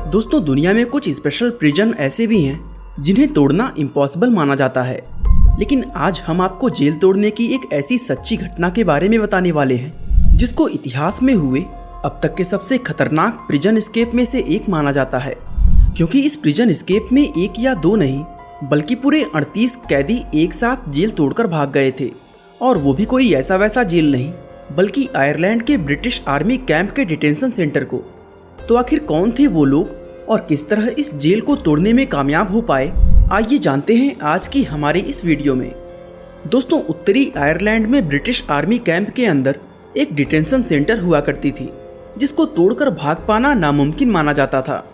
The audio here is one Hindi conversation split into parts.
दोस्तों, दुनिया में कुछ स्पेशल प्रिजन ऐसे भी हैं जिन्हें तोड़ना इम्पॉसिबल माना जाता है। लेकिन आज हम आपको जेल तोड़ने की एक ऐसी सच्ची घटना के बारे में बताने वाले हैं जिसको इतिहास में हुए अब तक के सबसे खतरनाक प्रिजन एस्केप में से एक माना जाता है। क्योंकि इस प्रिजन एस्केप में एक या दो नहीं बल्कि पूरे 38 कैदी एक साथ जेल तोड़कर भाग गए थे। और वो भी कोई ऐसा वैसा जेल नहीं बल्कि आयरलैंड के ब्रिटिश आर्मी कैंप के डिटेंशन सेंटर को। तो आखिर कौन थे वो लोग और किस तरह इस जेल को तोड़ने में कामयाब हो पाए, आइए जानते हैं आज की हमारी इस वीडियो में। दोस्तों, उत्तरी आयरलैंड में ब्रिटिश आर्मी कैंप के अंदर एक डिटेंशन सेंटर हुआ करती थी जिसको तोड़कर भाग पाना नामुमकिन माना जाता था।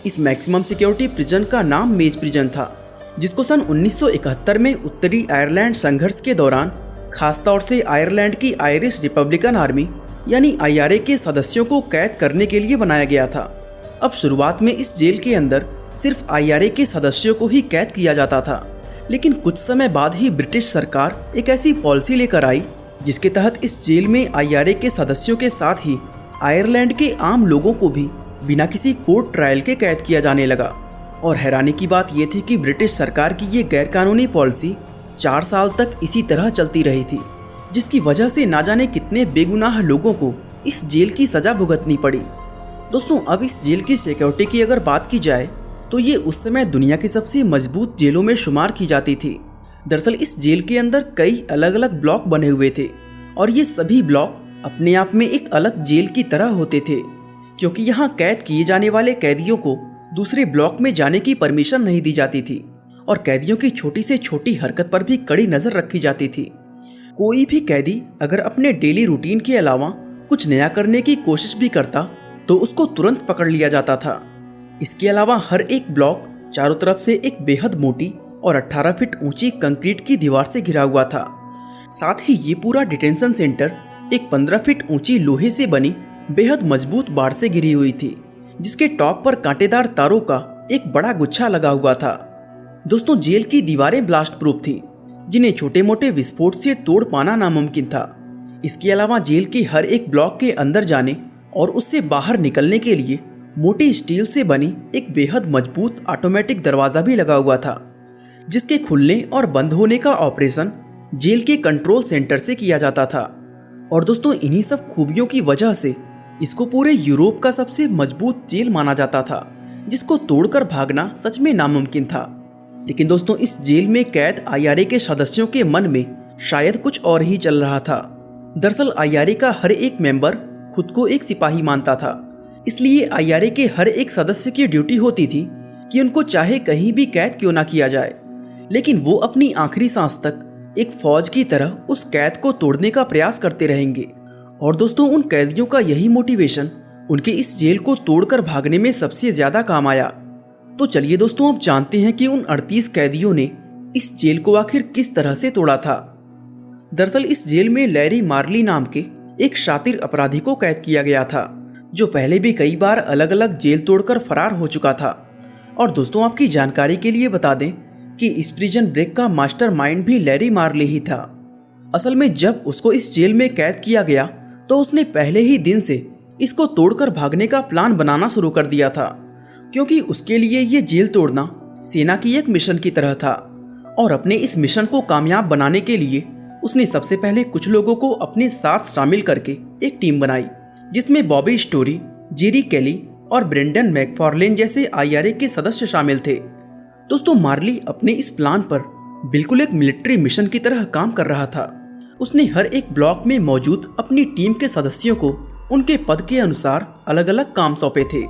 इस मैक्सिमम सिक्योरिटी प्रिजन का नाम मेज प्रिजन था, जिसको सन 1971 में उत्तरी आयरलैंड संघर्ष के दौरान खासतौर से आयरलैंड की आयरिश रिपब्लिकन आर्मी यानी IRA के सदस्यों को कैद करने के लिए बनाया गया था। अब शुरुआत में इस जेल के अंदर सिर्फ IRA के सदस्यों को ही कैद किया जाता था, लेकिन कुछ समय बाद ही ब्रिटिश सरकार एक ऐसी पॉलिसी लेकर आई जिसके तहत इस जेल में IRA के सदस्यों के साथ ही आयरलैंड के आम लोगों को भी बिना किसी कोर्ट ट्रायल के कैद किया जाने लगा। और हैरानी की बात यह थी कि ब्रिटिश सरकार की ये गैरकानूनी पॉलिसी 4 साल तक इसी तरह चलती रही थी, जिसकी वजह से ना जाने कितने बेगुनाह लोगों को इस जेल की सजा भुगतनी पड़ी। दोस्तों, अब इस जेल की सिक्योरिटी की अगर बात की जाए तो ये उस समय दुनिया की सबसे मजबूत जेलों में शुमार की जाती थी। दरअसल इस जेल के अंदर कई अलग अलग ब्लॉक बने हुए थे और ये सभी ब्लॉक अपने आप में एक अलग जेल की तरह होते थे, क्योंकि यहाँ कैद किए जाने वाले कैदियों को दूसरे ब्लॉक में जाने की परमिशन नहीं दी जाती थी और कैदियों की छोटी से छोटी हरकत पर भी कड़ी नजर रखी जाती थी। कोई भी कैदी अगर अपने डेली रूटीन के अलावा कुछ नया करने की कोशिश भी करता तो उसको तुरंत पकड़ लिया जाता था। इसके अलावा हर एक ब्लॉक चारों तरफ से एक बेहद मोटी और 18 फीट ऊंची कंक्रीट की दीवार से घिरा हुआ था। साथ ही ये पूरा डिटेंशन सेंटर एक 15 फीट ऊंची लोहे से बनी बेहद मजबूत बाड़ से घिरी हुई थी, जिसके टॉप पर कांटेदार तारों का एक बड़ा गुच्छा लगा हुआ था। दोस्तों, जेल की दीवारें ब्लास्ट प्रूफ थी, जिन्हें छोटे मोटे विस्फोट से तोड़ पाना नामुमकिन था। इसके अलावा जेल के हर एक ब्लॉक के अंदर जाने और उससे बाहर निकलने के लिए मोटी स्टील से बनी एक बेहद मजबूत ऑटोमेटिक दरवाजा भी लगा हुआ था, जिसके खुलने और बंद होने का ऑपरेशन जेल के कंट्रोल सेंटर से किया जाता था। और दोस्तों, इन्हीं सब खूबियों की वजह से इसको पूरे यूरोप का सबसे मजबूत जेल माना जाता था, जिसको तोड़कर भागना सच में नामुमकिन था। लेकिन दोस्तों, इस जेल में कैद IRA के सदस्यों के मन में शायद कुछ और ही चल रहा था। दरअसल IRA का हर एक मेंबर खुद को एक सिपाही मानता था, इसलिए IRA के हर एक सदस्य की ड्यूटी होती थी कि उनको चाहे कहीं भी कैद क्यों ना किया जाए, लेकिन वो अपनी आखिरी सांस तक एक फौज की तरह उस कैद को तोड़ने का प्रयास करते रहेंगे। और दोस्तों, उन कैदियों का यही मोटिवेशन उनके इस जेल को तोड़कर भागने में सबसे ज्यादा काम आया। तो चलिए दोस्तों, अब जानते हैं कि उन 38 कैदियों ने इस जेल को आखिर किस तरह से तोड़ा था। दरअसल इस जेल में लैरी मार्ली नाम के एक शातिर अपराधी को कैद किया गया था, जो पहले भी कई बार अलग अलग जेल तोड़कर फरार हो चुका था। और दोस्तों, आपकी जानकारी के लिए बता दें कि इस प्रिजन ब्रेक का मास्टरमाइंड भी लैरी मार्ली ही था। असल में जब उसको इस जेल में कैद किया गया तो उसने पहले ही दिन से इसको तोड़कर भागने का प्लान बनाना शुरू कर दिया था, क्योंकि उसके लिए ये जेल तोड़ना सेना की एक मिशन की तरह था। और अपने इस मिशन को कामयाब बनाने के लिए उसने सबसे पहले कुछ लोगों को अपने साथ शामिल करके एक टीम बनाई, जिसमें बॉबी स्टोरी, जेरी केली और ब्रेंडन मैकफार्लेन जैसे IRA के सदस्य शामिल थे। दोस्तों, मार्ली अपने इस प्लान पर बिल्कुल एक मिलिट्री मिशन की तरह काम कर रहा था। उसने हर एक ब्लॉक में मौजूद अपनी टीम के सदस्यों को उनके पद के अनुसार अलग अलग काम सौंपे थे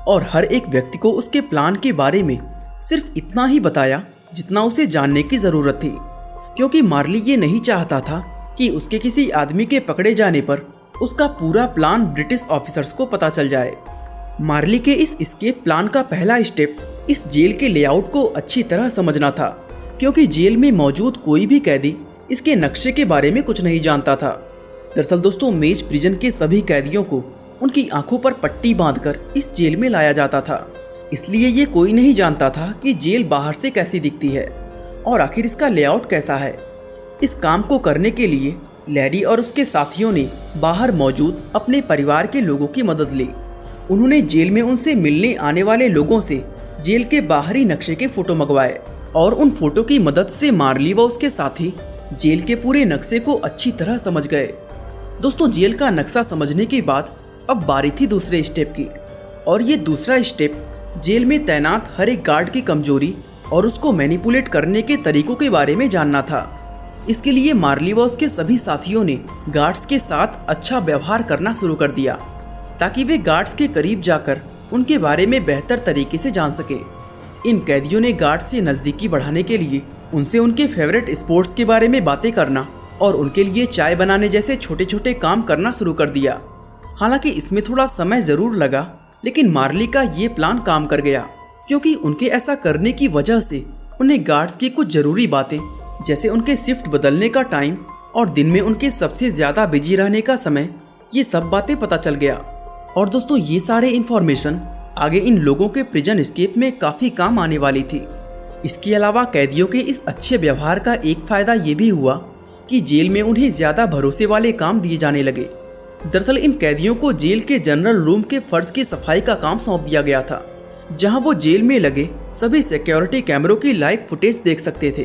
और हर एक व्यक्ति को उसके प्लान के बारे में सिर्फ इतना ही बताया जितना उसे जानने की जरूरत थी, क्योंकि मार्ली ये नहीं चाहता था कि उसके किसी आदमी के पकड़े जाने पर उसका पूरा प्लान ब्रिटिश ऑफिसर्स को पता चल जाए। मार्ली के इस एस्केप प्लान का पहला स्टेप इस जेल के लेआउट को अच्छी तरह समझना था, क्योंकि जेल में मौजूद कोई भी कैदी इसके नक्शे के बारे में कुछ नहीं जानता था। दरअसल दोस्तों, मेज प्रिजन के सभी कैदियों को उनकी आंखों पर पट्टी बांधकर इस जेल में लाया जाता था, इसलिए ये कोई नहीं जानता था कि जेल बाहर से कैसी दिखती है और आखिर इसका लेआउट कैसा है। इस काम को करने के लिए लैरी और उसके साथियों ने बाहर मौजूद अपने परिवार के लोगों की मदद ली उन्होंने जेल में उनसे मिलने आने वाले लोगों से जेल के बाहरी नक्शे के फोटो मंगवाए और उन फोटो की मदद से मार्ली व उसके साथी जेल के पूरे नक्शे को अच्छी तरह समझ गए। दोस्तों, जेल का नक्शा समझने के बाद अब बारी थी दूसरे स्टेप की, और ये दूसरा स्टेप जेल में तैनात हर एक गार्ड की कमजोरी और उसको मैनिपुलेट करने के तरीकों के बारे में जानना था। इसके लिए मार्ली व उसके सभी साथियों ने गार्ड्स के साथ अच्छा व्यवहार करना शुरू कर दिया ताकि वे गार्ड्स के करीब जाकर उनके बारे में बेहतर तरीके से जान सके। इन कैदियों ने गार्ड्स से नज़दीकी बढ़ाने के लिए उनसे उनके फेवरेट स्पोर्ट्स के बारे में बातें करना और उनके लिए चाय बनाने जैसे छोटे छोटे काम करना शुरू कर दिया। हालांकि इसमें थोड़ा समय ज़रूर लगा, लेकिन मार्ली का ये प्लान काम कर गया, क्योंकि उनके ऐसा करने की वजह से उन्हें गार्ड्स की कुछ ज़रूरी बातें, जैसे उनके शिफ्ट बदलने का टाइम और दिन में उनके सबसे ज़्यादा बिजी रहने का समय, ये सब बातें पता चल गया। और दोस्तों, ये सारे इन्फॉर्मेशन आगे इन लोगों के प्रिजन एस्केप में काफ़ी काम आने वाली थी। इसके अलावा कैदियों के इस अच्छे व्यवहार का एक फ़ायदा ये भी हुआ कि जेल में उन्हें ज़्यादा भरोसे वाले काम दिए जाने लगे। दरअसल इन कैदियों को जेल के जनरल रूम के फर्श की सफाई का काम सौंप दिया गया था, जहां वो जेल में लगे सभी सिक्योरिटी कैमरों की लाइव फुटेज देख सकते थे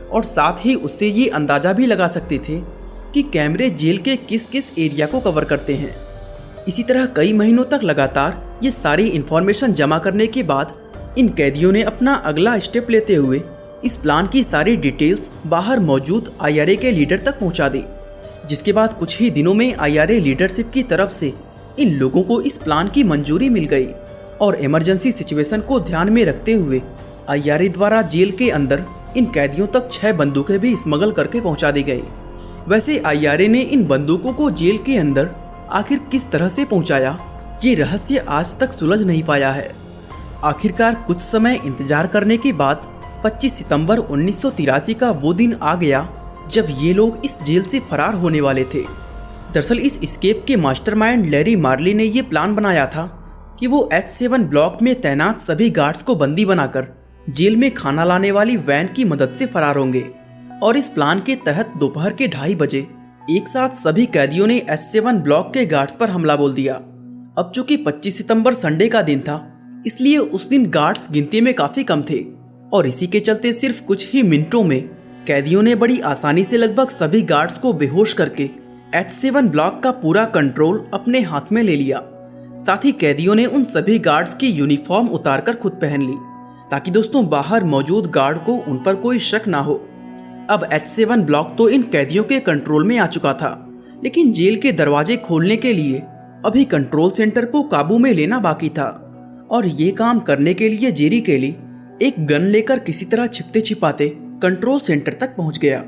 और साथ ही उससे ये अंदाजा भी लगा सकते थे कि कैमरे जेल के किस किस एरिया को कवर करते हैं। इसी तरह कई महीनों तक लगातार ये सारी इन्फॉर्मेशन जमा करने के बाद इन कैदियों ने अपना अगला स्टेप लेते हुए इस प्लान की सारी डिटेल्स बाहर मौजूद IRA के लीडर तक पहुंचा दी, जिसके बाद कुछ ही दिनों में IRA लीडरशिप की तरफ से इन लोगों को इस प्लान की मंजूरी मिल गई और इमरजेंसी सिचुएशन को ध्यान में रखते हुए IRA द्वारा जेल के अंदर इन कैदियों तक 6 बंदूकें भी स्मगल करके पहुंचा दी गई। वैसे IRA ने इन बंदूकों को जेल के अंदर आखिर किस तरह से पहुंचाया, ये रहस्य आज तक सुलझ नहीं पाया है। आखिरकार कुछ समय इंतजार करने के बाद 25 सितंबर 1983 का वो दिन आ गया जब ये लोग इस जेल से फरार होने वाले थे। दरअसल इस एस्केप के मास्टरमाइंड लैरी मार्ली ने ये प्लान बनाया था कि वो H7 ब्लॉक में तैनात सभी गार्ड्स को बंदी बनाकर जेल में खाना लाने वाली वैन की मदद से फरार होंगे। और इस प्लान के तहत दोपहर के 2:30 बजे एक साथ सभी कैदियों ने H7 ब्लॉक के गार्ड्स पर हमला बोल दिया। अब चूंकि 25 सितंबर संडे का दिन था, इसलिए उस दिन गार्ड्स गिनती में काफी कम थे और इसी के चलते सिर्फ कुछ ही मिनटों में कैदियों ने बड़ी आसानी से लगभग सभी गार्ड्स को बेहोश करके H7 ब्लॉक का पूरा कंट्रोल अपने हाथ में ले लिया। साथ ही कैदियों ने उन सभी गार्ड्स की यूनिफॉर्म उतारकर खुद पहन ली ताकि दोस्तों बाहर मौजूद गार्ड को उन पर कोई शक ना हो। अब H7 ब्लॉक तो इन कैदियों के कंट्रोल में आ चुका था, लेकिन जेल के दरवाजे खोलने के लिए अभी कंट्रोल सेंटर को काबू में लेना बाकी था। और ये काम करने के लिए जेरी केली एक गन लेकर किसी तरह छिपते छिपाते कंट्रोल सेंटर तक पहुंच गया।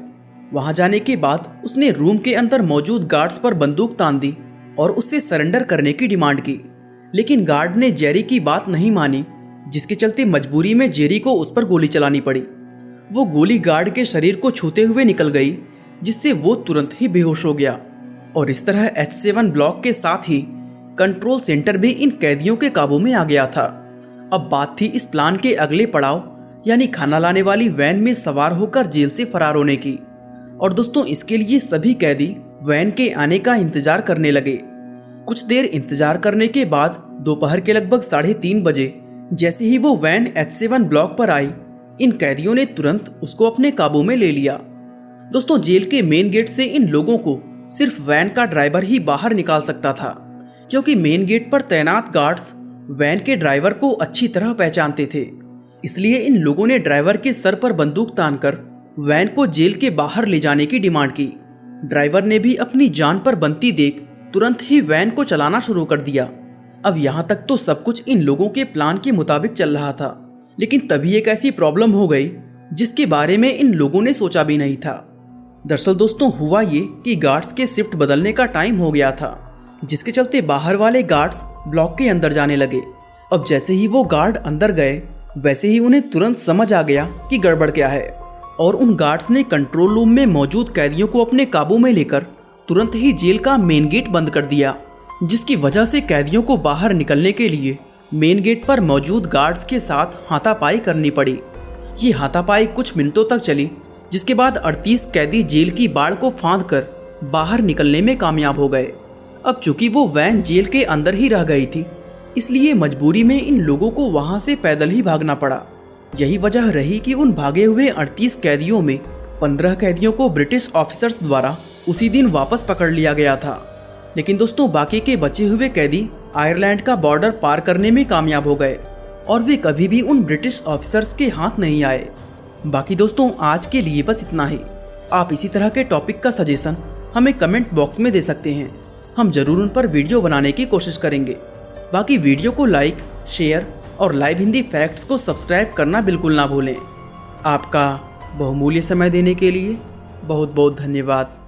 वहां जाने के बाद उसने रूम के अंदर मौजूद गार्ड्स पर बंदूक तान दी और उससे सरेंडर करने की डिमांड की, लेकिन गार्ड ने जेरी की बात नहीं मानी, जिसके चलते मजबूरी में जेरी को उस पर गोली चलानी पड़ी। वो गोली गार्ड के शरीर को छूते हुए निकल गई, जिससे वो तुरंत ही बेहोश हो गया। और इस तरह H7 ब्लॉक के साथ ही कंट्रोल सेंटर भी इन कैदियों के काबू में आ गया था। अब बात थी इस प्लान के अगले पड़ाव यानी खाना लाने वाली वैन में सवार होकर जेल से फरार होने की। और दोस्तों, इसके लिए सभी कैदी वैन के आने का इंतजार करने लगे। कुछ देर इंतजार करने के बाद दोपहर के लगभग 3:30 बजे जैसे ही वो वैन H7 ब्लॉक पर आई, इन कैदियों ने तुरंत उसको अपने काबू में ले लिया। दोस्तों, जेल के मेन गेट से इन लोगों को सिर्फ वैन का ड्राइवर ही बाहर निकाल सकता था, क्योंकि मेन गेट पर तैनात गार्ड्स वैन के ड्राइवर को अच्छी तरह पहचानते थे। इसलिए इन लोगों ने ड्राइवर के सर पर बंदूक तानकर वैन को जेल के बाहर ले जाने की डिमांड की। ड्राइवर ने भी अपनी जान पर बनती देख तुरंत ही वैन को चलाना शुरू कर दिया। अब यहाँ तक तो सब कुछ इन लोगों के प्लान के मुताबिक चल रहा था, लेकिन तभी एक ऐसी प्रॉब्लम हो गई जिसके बारे में इन लोगों ने सोचा भी नहीं था। दरअसल दोस्तों, हुआ ये कि गार्ड्स के शिफ्ट बदलने का टाइम हो गया था, जिसके चलते बाहर वाले गार्ड्स ब्लॉक के अंदर जाने लगे। अब जैसे ही वो गार्ड अंदर गए, वैसे ही उन्हें तुरंत समझ आ गया कि गड़बड़ क्या है, और उन गार्ड्स ने कंट्रोल रूम में मौजूद कैदियों को अपने काबू में लेकर तुरंत ही जेल का मेन गेट बंद कर दिया, जिसकी वजह से कैदियों को बाहर निकलने के लिए मेन गेट पर मौजूद गार्ड्स के साथ हाथापाई करनी पड़ी। ये हाथापाई कुछ मिनटों तक चली, जिसके बाद 38 कैदी जेल की बाड़ को फांदकर बाहर निकलने में कामयाब हो गए। अब चूंकि वो वैन जेल के अंदर ही रह गई थी, इसलिए मजबूरी में इन लोगों को वहां से पैदल ही भागना पड़ा। यही वजह रही कि उन भागे हुए 38 कैदियों में 15 कैदियों को ब्रिटिश ऑफिसर्स द्वारा उसी दिन वापस पकड़ लिया गया था। लेकिन दोस्तों बाकी के बचे हुए कैदी आयरलैंड का बॉर्डर पार करने में कामयाब हो गए और वे कभी भी उन ब्रिटिश ऑफिसर्स के हाथ नहीं आए। बाकी दोस्तों आज के लिए बस इतना ही। आप इसी तरह के टॉपिक का सजेशन हमें कमेंट बॉक्स में दे सकते हैं, हम जरूर उन पर वीडियो बनाने की कोशिश करेंगे। बाकी वीडियो को लाइक, शेयर और लाइव हिंदी फैक्ट्स को सब्सक्राइब करना बिल्कुल ना भूलें। आपका बहुमूल्य समय देने के लिए बहुत बहुत धन्यवाद।